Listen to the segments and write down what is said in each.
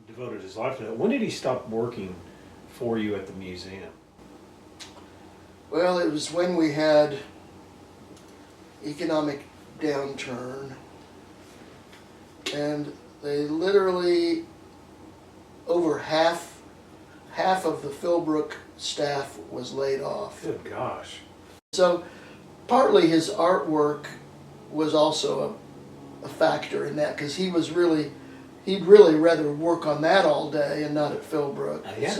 devoted his life to that. When did he stop working for you at the museum? Well, it was when we had economic downturn, and they literally, over half of the Philbrook staff was laid off. Good gosh. So partly his artwork was also a factor in that, because he'd really rather work on that all day and not at Philbrook. Yeah.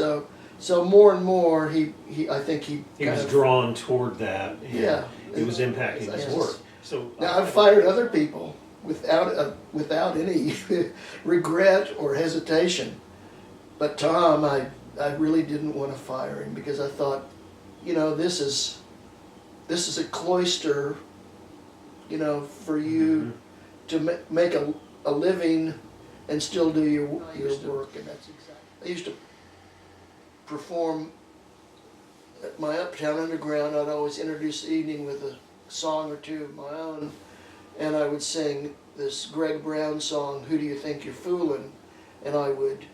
So more and more I think he was drawn toward that. And yeah, it was impacting his work. So now I've fired other people without any regret or hesitation, but Tom, I really didn't want to fire him, because I thought, this is a cloister, for you to make a living and still do your work, and that's exactly. I used to perform at my Uptown Underground. I'd always introduce the evening with a song or two of my own, and I would sing this Greg Brown song, "Who Do You Think You're Fooling?" And I would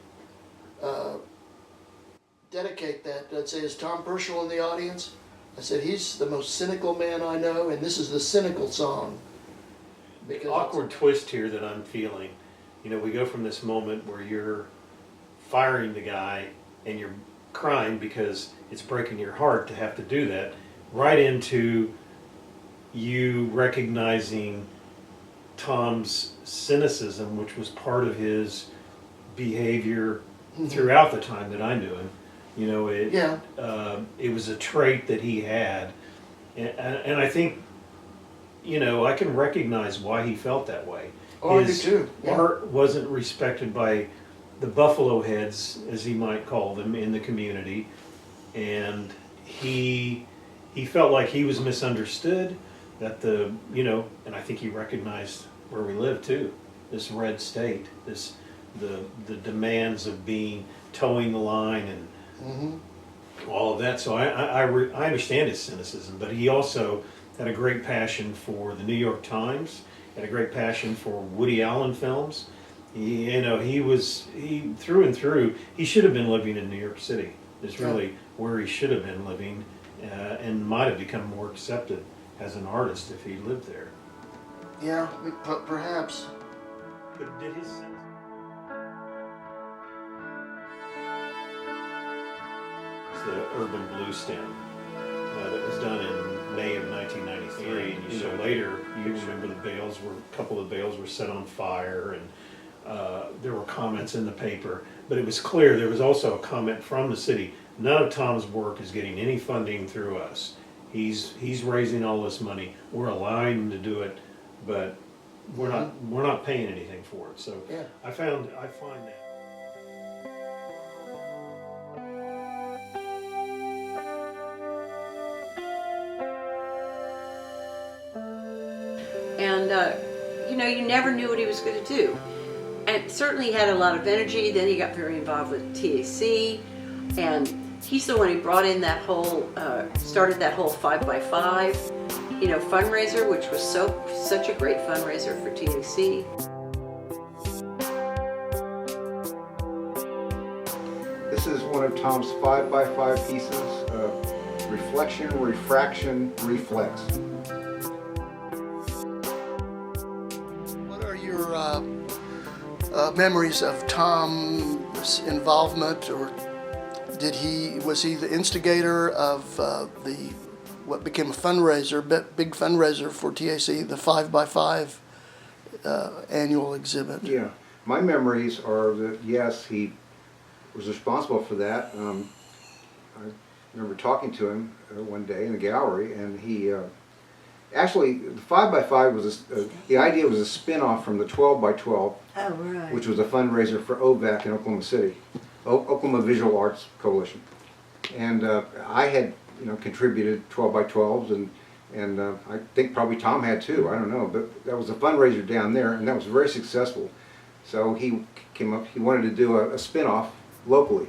dedicate that. I'd say, "Is Tom Pershall in the audience?" I said, "He's the most cynical man I know, and this is the cynical song." The awkward twist here that I'm feeling, we go from this moment where you're firing the guy and you're crying because it's breaking your heart to have to do that, right into you recognizing Tom's cynicism, which was part of his behavior throughout the time that I knew him. It was a trait that he had, and I think, I can recognize why he felt that way. Oh, I do too. Yeah. Art wasn't respected by the Buffalo heads, as he might call them, in the community, and he felt like he was misunderstood. That and I think he recognized where we live too, this red state, the demands of towing the line and all of that. So I understand his cynicism, but he also had a great passion for the New York Times, had a great passion for Woody Allen films. He through and through, he should have been living in New York City. It's really where he should have been living, and might have become more accepted as an artist if he lived there. Yeah, perhaps. But did his the urban blue stem that was done in May of 1993, and later you remember a couple of bales were set on fire, and there were comments in the paper, but it was clear there was also a comment from the city. None of Tom's work is getting any funding through us. He's raising all this money. We're allowing him to do it, but we're not paying anything for it. So yeah. I find that. And you never knew what he was going to do. And certainly he had a lot of energy. Then he got very involved with TAC, and he's the one who brought in that whole, started that whole 5x5, fundraiser, which was such a great fundraiser for TAC. This is one of Tom's 5x5 pieces, reflection, refraction, reflex. What are your memories of Tom's involvement, or was he the instigator of what became a fundraiser, big fundraiser for TAC, the 5x5 annual exhibit? Yeah, my memories are that yes, he was responsible for that. I remember talking to him one day in the gallery, and he actually the 5x5 was the idea was a spin-off from the 12x12, which was a fundraiser for OVAC in Oklahoma City, Oklahoma Visual Arts Coalition, and I had contributed 12x12s, and I think probably Tom had too. I don't know, but that was a fundraiser down there, and that was very successful. So he came up. He wanted to do a spin-off locally,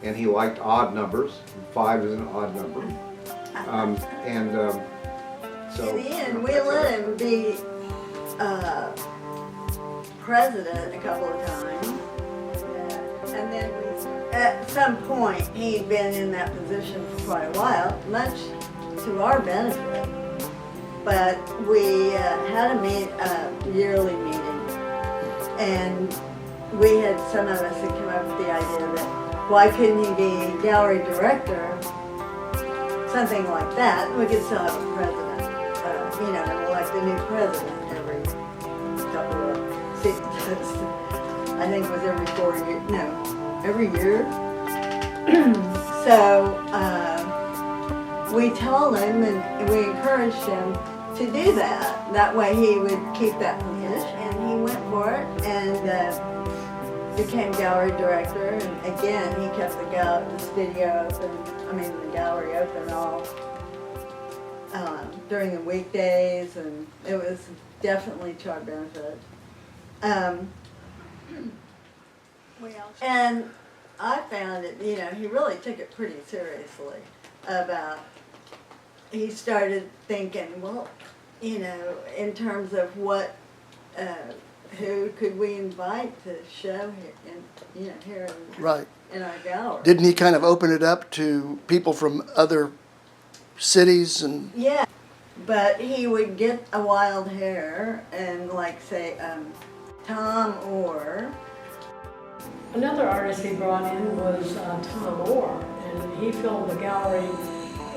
and he liked odd numbers. 5 is an odd number, so in the end, we let him be president a couple of times, at some point, he'd been in that position for quite a while, much to our benefit. But we had a yearly meeting, and we had, some of us had come up with the idea that why couldn't he be gallery director, something like that. We could still have a president, you know, and elect a new president every couple of seasons. I think it was every 4 years, no, every year. So we told him and we encouraged him to do that. That way he would keep that position, and he went for it and became gallery director. And again, he kept the studio open, the gallery open all during the weekdays, and it was definitely to our benefit. And I found it, you know, he really took it pretty seriously about, he started thinking, well, you know, in terms of what, who could we invite to show here Right. in our gallery. Didn't he kind of open it up to people from other cities and? Yeah, but he would get a wild hair and like say, Tom Orr. Another artist he brought in was Tom Orr, and he filled the gallery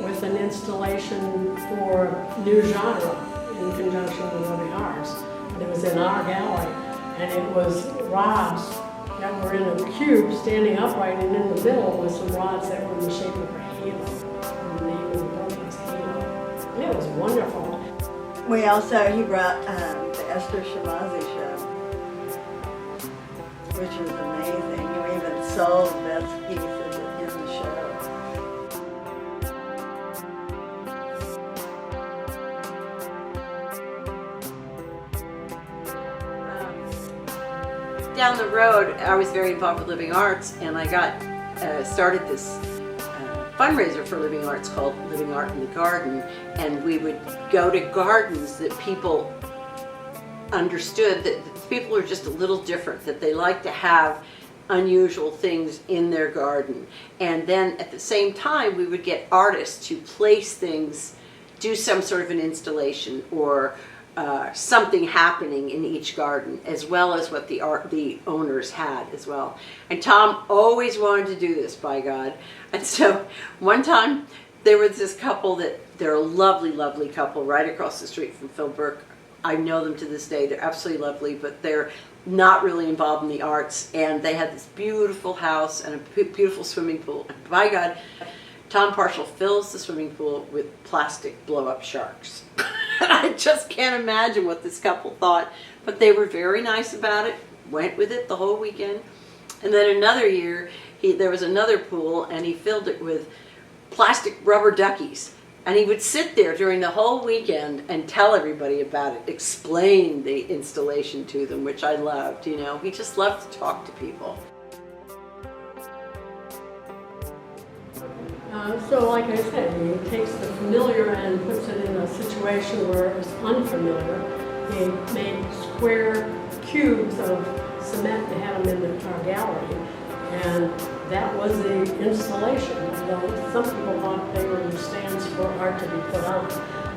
with an installation for new genre in conjunction with living arts. And it was in our gallery, and it was rods that were in a cube standing upright, and in the middle was some rods that were in the shape of a halo. And the name of the book was Halo. And it was wonderful. He brought the Esther Shemazi show, which was amazing. You even sold best pieces in the show. Down the road, I was very involved with Living Arts, and I got started this fundraiser for Living Arts called Living Art in the Garden, and we would go to gardens that people understood that people are just a little different, that they like to have unusual things in their garden. And then at the same time, we would get artists to place things, do some sort of an installation or something happening in each garden, as well as what the owners had as well. And Tom always wanted to do this, by God. And so one time there was this couple they're a lovely, lovely couple right across the street from Phil Burke. I know them to this day. They're absolutely lovely, but they're not really involved in the arts. And they had this beautiful house and a beautiful swimming pool. And by God, Tom Pershall fills the swimming pool with plastic blow-up sharks. I just can't imagine what this couple thought, but they were very nice about it, went with it the whole weekend. And then another year, there was another pool, and he filled it with plastic rubber duckies. And he would sit there during the whole weekend and tell everybody about it, explain the installation to them, which I loved, you know. He just loved to talk to people. So like I said, he takes the familiar and puts it in a situation where it was unfamiliar. He made square cubes of cement and had them in our gallery, and that was the installation. Though some people thought they were stands for art to be put on.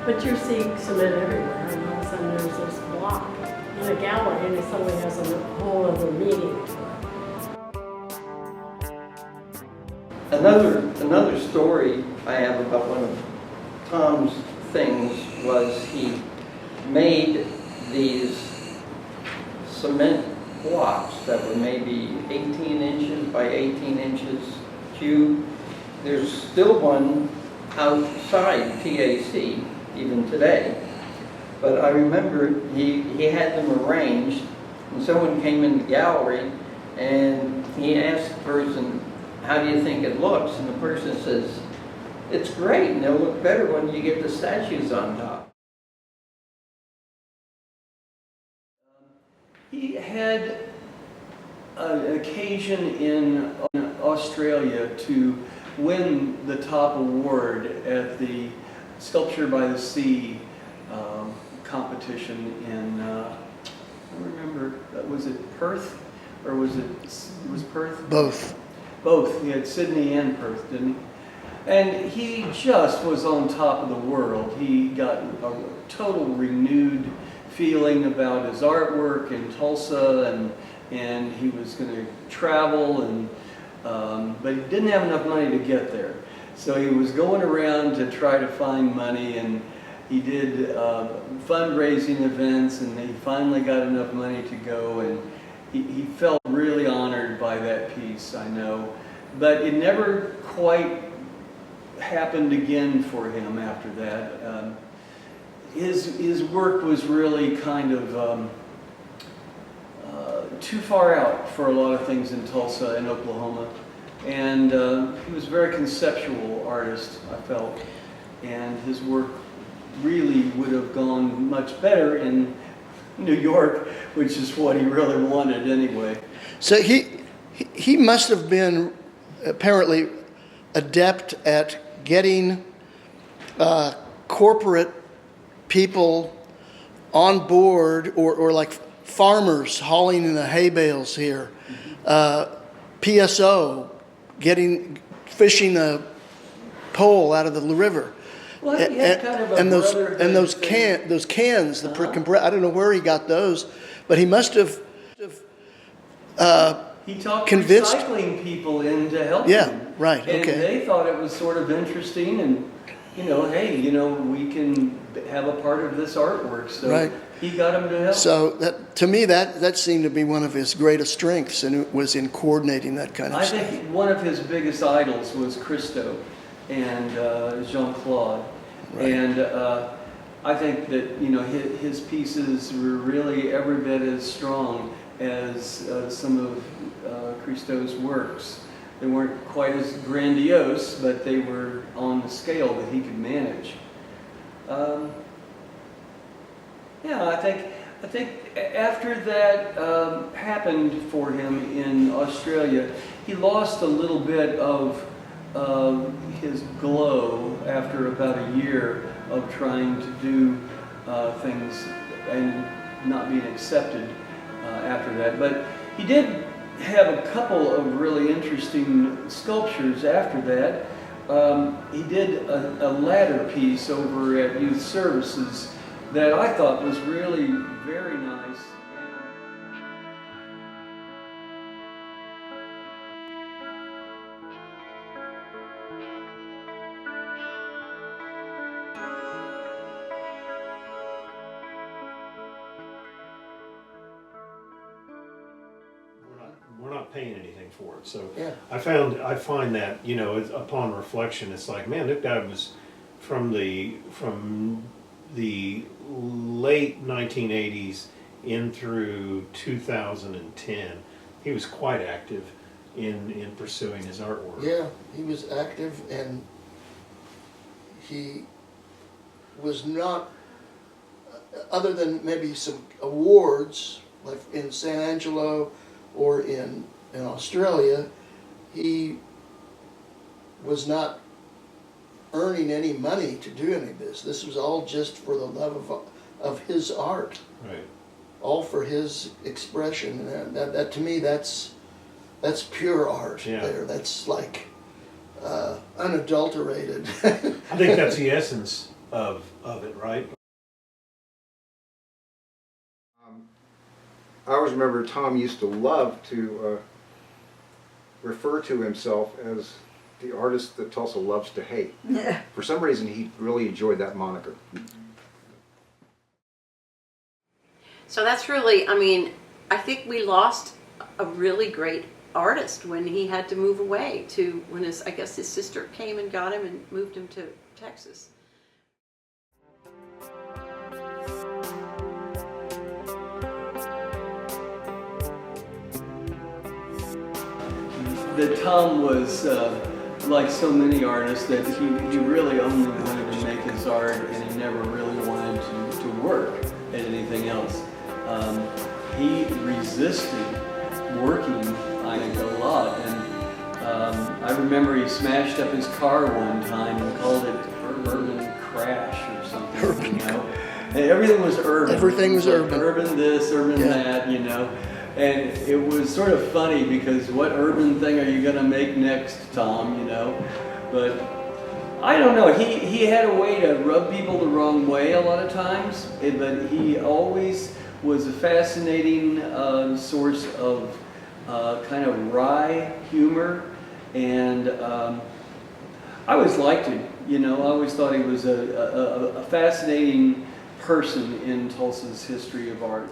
But you see cement everywhere, and all of a sudden there's this block in a gallery, and it suddenly has a whole other meaning to it. Another story I have about one of Tom's things was he made these cement blocks that were maybe 18 inches by 18 inches cube. There's still one outside TAC even today. But I remember he had them arranged, and someone came in the gallery and he asked the person, "How do you think it looks?" And the person says, "It's great, and it'll look better when you get the statues on top." He had an occasion in Australia to win the top award at the Sculpture by the Sea competition in, I don't remember, was it Perth? Or was it Perth? Both. both. He had Sydney and Perth, didn't he? And he just was on top of the world. He got a total renewed feeling about his artwork in Tulsa, and he was going to travel, but he didn't have enough money to get there. So he was going around to try to find money, and he did fundraising events, and he finally got enough money to go, and he felt really honored by that piece, I know. But it never quite happened again for him after that. His work was really kind of too far out for a lot of things in Tulsa and Oklahoma. And he was a very conceptual artist, I felt. And his work really would have gone much better in New York, which is what he really wanted anyway. So he must have been apparently adept at getting corporate people on board, or like farmers hauling in the hay bales here, PSO fishing a pole out of the river. Well, he had kind of a and those brotherhood those thing. cans, I don't know where he got those, but he must have He talked convinced recycling people into helping Yeah, him. right, And okay. they thought it was sort of interesting, and hey, we can have a part of this artwork. So Right. he got them to help. So to me, that seemed to be one of his greatest strengths, and it was in coordinating that kind of I stuff. think one of his biggest idols was Christo and Jean-Claude. Right. And I think that his pieces were really every bit as strong as some of Christo's works. They weren't quite as grandiose, but they were on the scale that he could manage. I think after that happened for him in Australia, he lost a little bit of his glow after about a year of trying to do things and not being accepted after that. But he did have a couple of really interesting sculptures after that. He did a ladder piece over at Youth Services that I thought was really very nice. We're not paying anything for it. So Yeah. I find that, upon reflection, it's like, man, that guy was from the late 1980s in through 2010. He was quite active in pursuing his artwork. Yeah, he was active, and he was not, other than maybe some awards, like in San Angelo or in Australia, he was not earning any money to do any of this. This was all just for the love of his art, Right. all for his expression. And that to me, that's pure art. Yeah. There, that's like unadulterated. I think that's the essence of it, right? I always remember Tom used to love to refer to himself as the artist that Tulsa loves to hate. Yeah. For some reason, he really enjoyed that moniker. So that's really, I think we lost a really great artist when he had to move away when his sister came and got him and moved him to Texas. That Tom was like so many artists, that he really only wanted to make his art, and he never really wanted to work at anything else. He resisted working, I think, a lot. And I remember he smashed up his car one time and called it Urban Crash or something. And everything was urban. Everything was urban. Urban this, urban Yeah. that, And it was sort of funny because what urban thing are you going to make next, Tom, you know? But I don't know, he had a way to rub people the wrong way a lot of times, but he always was a fascinating source of kind of wry humor, and I always liked him, you know. I always thought he was a fascinating person in Tulsa's history of art.